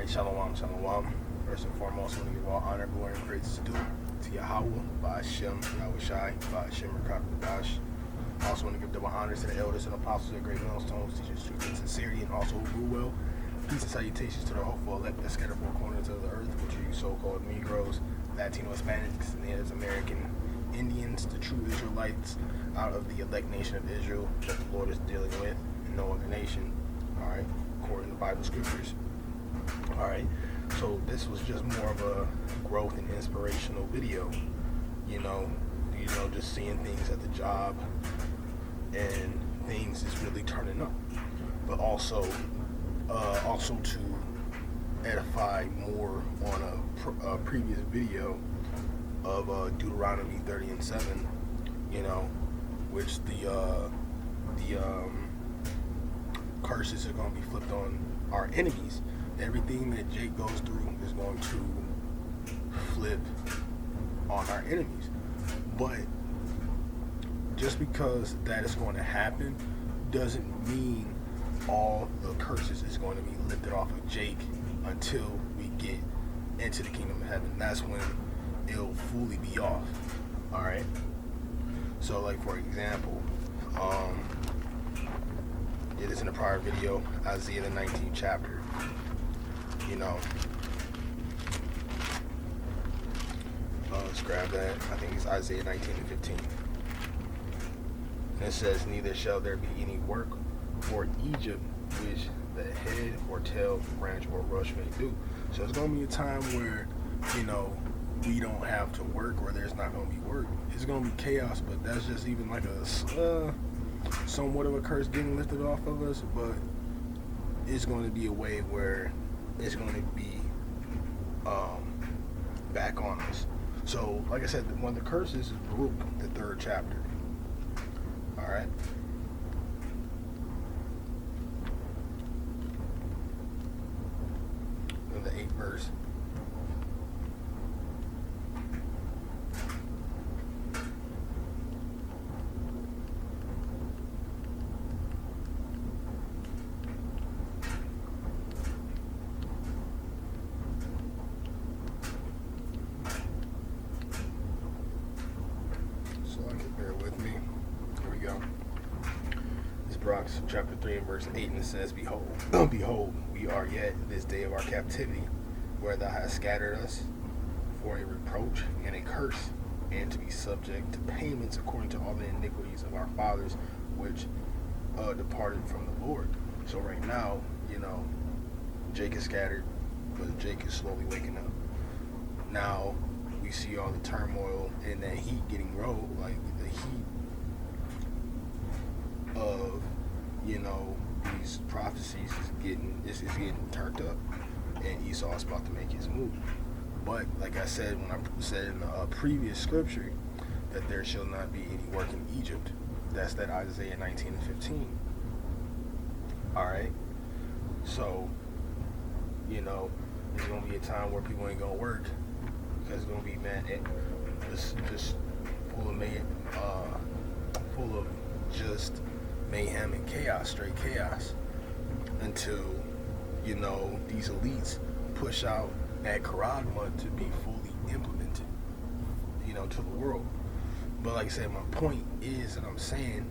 Alright, shalom, shalom. First and foremost, I want to give all honor, glory, and praise due to Yahweh, by Hashem, Yahweh Shai, by Hashem, Rakakadash. I also want to give double honors to the elders and apostles of great millstones, teachers truth and sincerity, and also who rule well. Peace and salutations to the hopeful elect that scatter four corners of the earth, which are you so-called Negroes, Latino Hispanics, Native American Indians, the true Israelites out of the elect nation of Israel that the Lord is dealing with, and no other nation. Alright, according to the Bible scriptures. Alright, so this was just more of a growth and inspirational video. You know, just seeing things at the job and things is really turning up. But also to edify more on a previous video of Deuteronomy 30:7, you know, which the curses are going to be flipped on our enemies. Everything that Jake goes through is going to flip on our enemies. But just because that is going to happen doesn't mean all the curses is going to be lifted off of Jake until we get into the kingdom of heaven. That's when it'll fully be off. Alright? So like for example, it is in a prior video, Isaiah the 19th chapter. You know, let's grab that. I think it's Isaiah 19:15. And it says, "Neither shall there be any work for Egypt which the head or tail, branch or rush may do." So it's going to be a time where, you know, we don't have to work, or there's not going to be work. It's going to be chaos, but that's just even like a somewhat of a curse getting lifted off of us. But it's going to be a way where it's going to be back on us. So, like I said, one of the curses is Baruch, the 3rd chapter. Alright? In the 8th verse. Chapter 3 and verse 8, and it says, "Behold, behold, we are yet this day of our captivity, where thou hast scattered us for a reproach and a curse, and to be subject to payments according to all the iniquities of our fathers, which departed from the Lord." So right now, you know, Jake is scattered, but Jake is slowly waking up. Now we see all the turmoil and that heat getting rolled, like the heat of, you know, these prophecies is getting turned up, and Esau is about to make his move. But like I said, when I said in the previous scripture that there shall not be any work in Egypt, that's that Isaiah 19:15. Alright, so, you know, there's gonna be a time where people ain't gonna work because it's gonna be just full of just mayhem and chaos, straight chaos, until, you know, these elites push out that Karagma to be fully implemented, you know, to the world. But like I said, my point is, and I'm saying,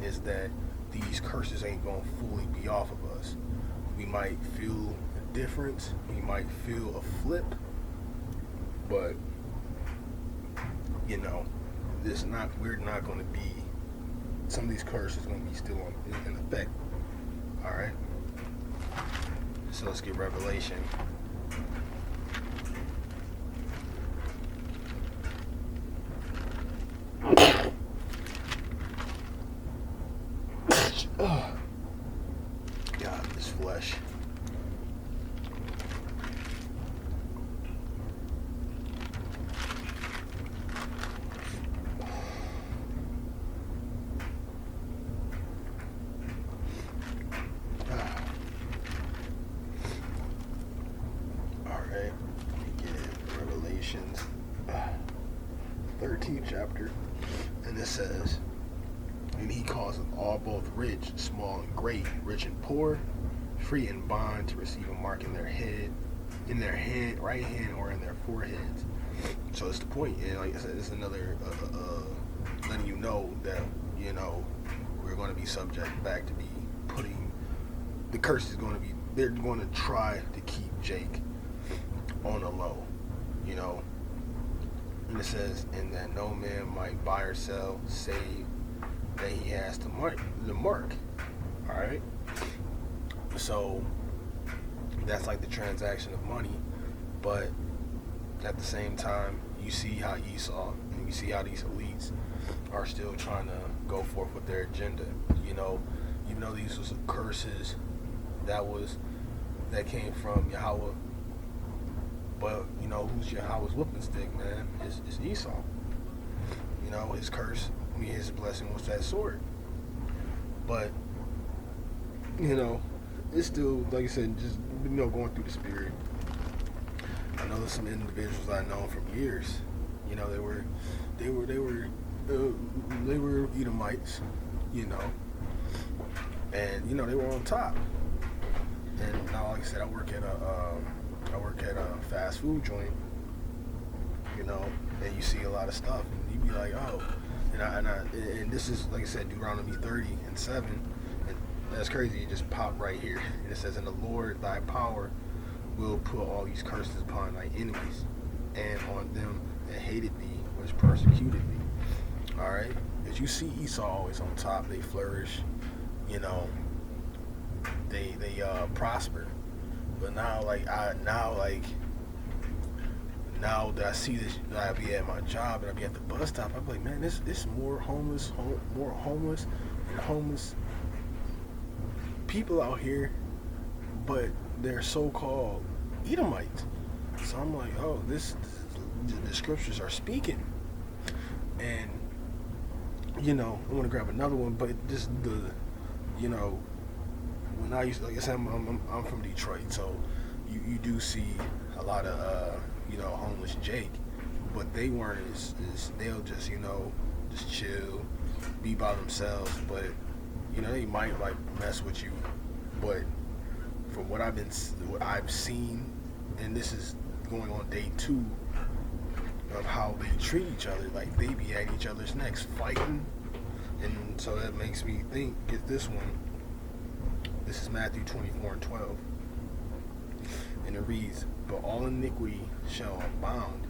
is that these curses ain't gonna fully be off of us. We might feel a difference, we might feel a flip, but, you know, we're not gonna be, some of these curses are going to be still in effect. Alright? So let's get Revelation. Oh, God, this flesh. Alright, let me get Revelations 13th chapter, and it says, "And he causeth all, both rich, small, and great, rich and poor, free and bond, to receive a mark in their head, in their hand, right hand, or in their foreheads. So it's the point, and like I said, it's another letting you know that we're going to be subject back to be putting the curse is going to be. They're going to try to keep Jake on the low, And it says, and that no man might buy or sell, save that he has the mark. All right. So that's like the transaction of money, but at the same time, you see how Esau and you see how these elites are still trying to go forth with their agenda. Even though these was curses that came from Yahweh, but who's Yahweh's whooping stick, man? It's Esau. His curse, his blessing was that sword. But it's still, like I said, just going through the spirit. I know there's some individuals I know from years. They were Edomites, and they were on top. And now, like I said, I work at a fast food joint, and you see a lot of stuff, and you be like, oh, and this is, like I said, Deuteronomy 30:7, and that's crazy. It just popped right here, and it says, "And the Lord thy power will put all these curses upon thy enemies, and on them that hated thee, which persecuted thee." All right, as you see Esau always on top, they flourish, they prosper. But now that I see this, I be at my job and I be at the bus stop, I'm like, man, this more homeless people out here, but they're so-called Edomites. So I'm like, oh, the scriptures are speaking. And I want to grab another one, but just when I used to, like I said, I'm from Detroit, so you do see a lot of homeless Jake, but they weren't as they'll just just chill, be by themselves, but they might like mess with you, but from what I've seen, and this is going on day 2 of how they treat each other, like they be at each other's necks fighting. And so that makes me think, get this one. This is Matthew 24:12. And it reads, "But all iniquity shall abound,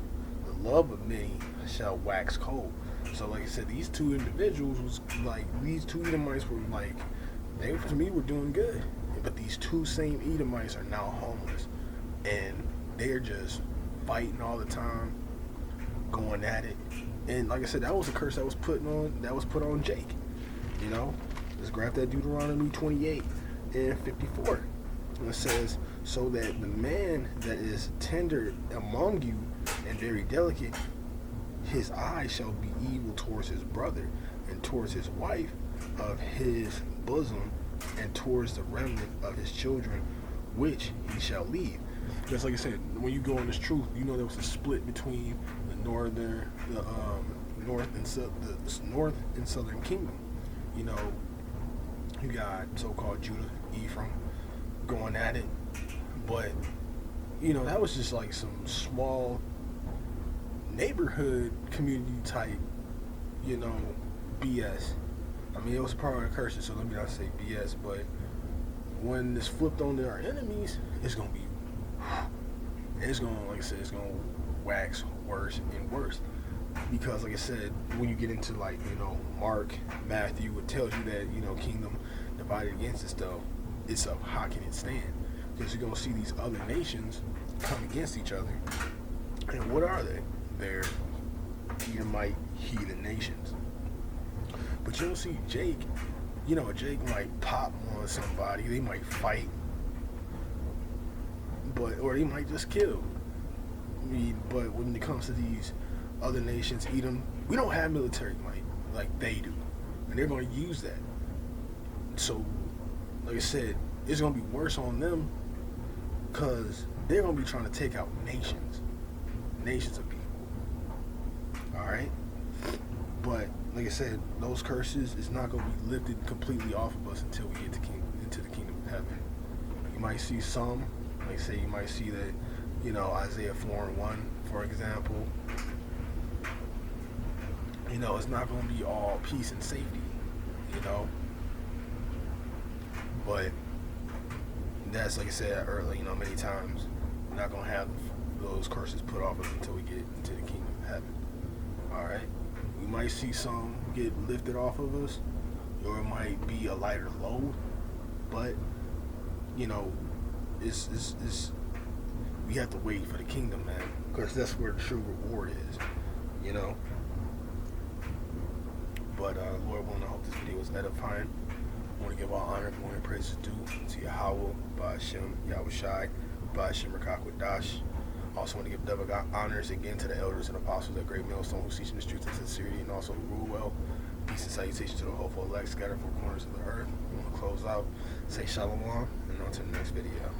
the love of many shall wax cold." So like I said, these two individuals was like, these two Edomites were like, they to me were doing good. But these two same Edomites are now homeless. And they're just fighting all the time, going at it. And like I said, that was a curse that was put on Jake. Let's grab that Deuteronomy 28:54. And it says, "So that the man that is tender among you and very delicate, his eye shall be evil towards his brother, and towards his wife of his bosom, and towards the remnant of his children, which he shall leave." Just like I said, when you go on this truth, there was a split between the north and southern kingdom. You got so-called Judah, Ephraim, going at it, but that was just like some small neighborhood community type, BS. I mean, it was part of the curses, so let me not say BS, but when it's flipped on our enemies, it's gonna be, like I said, it's gonna wax worse and worse. Because like I said, when you get into like, Mark, Matthew, it tells you that, kingdom divided against itself, it's up, how can it stand? Because you're going to see these other nations come against each other. And what are they? They're Edomite heathen nations. But you'll see Jake, Jake might pop on somebody, they might fight, or they might just kill. But when it comes to these other nations, Edom, we don't have military might like they do, and they're going to use that. So, like I said, it's going to be worse on them because they're going to be trying to take out nations of people. All right, but like I said, those curses is not going to be lifted completely off of us until we get into the kingdom of heaven. You might see some, like say, you might see that You know, Isaiah 4:1, for example. You know, it's not going to be all peace and safety, you know. But that's, like I said earlier, you know, many times, we're not going to have those curses put off us until we get into the kingdom of heaven. All right? We might see some get lifted off of us, or it might be a lighter load, but, you know, it's we have to wait for the kingdom, man, because that's where the true reward is, you know. But Lord willing, I hope this video was edifying. I want to give all honor, glory, and praise due to Yahweh, Ba'ashem, Yahushai, Ba'ashem, Rakakwadash. Also want to give double honors again to the elders and apostles at Great Millstone who teach the truth and sincerity, and also who rule well. Peace and salutation to the hopeful elect scattered four corners of the earth. We want to close out, say shalom, and on to the next video.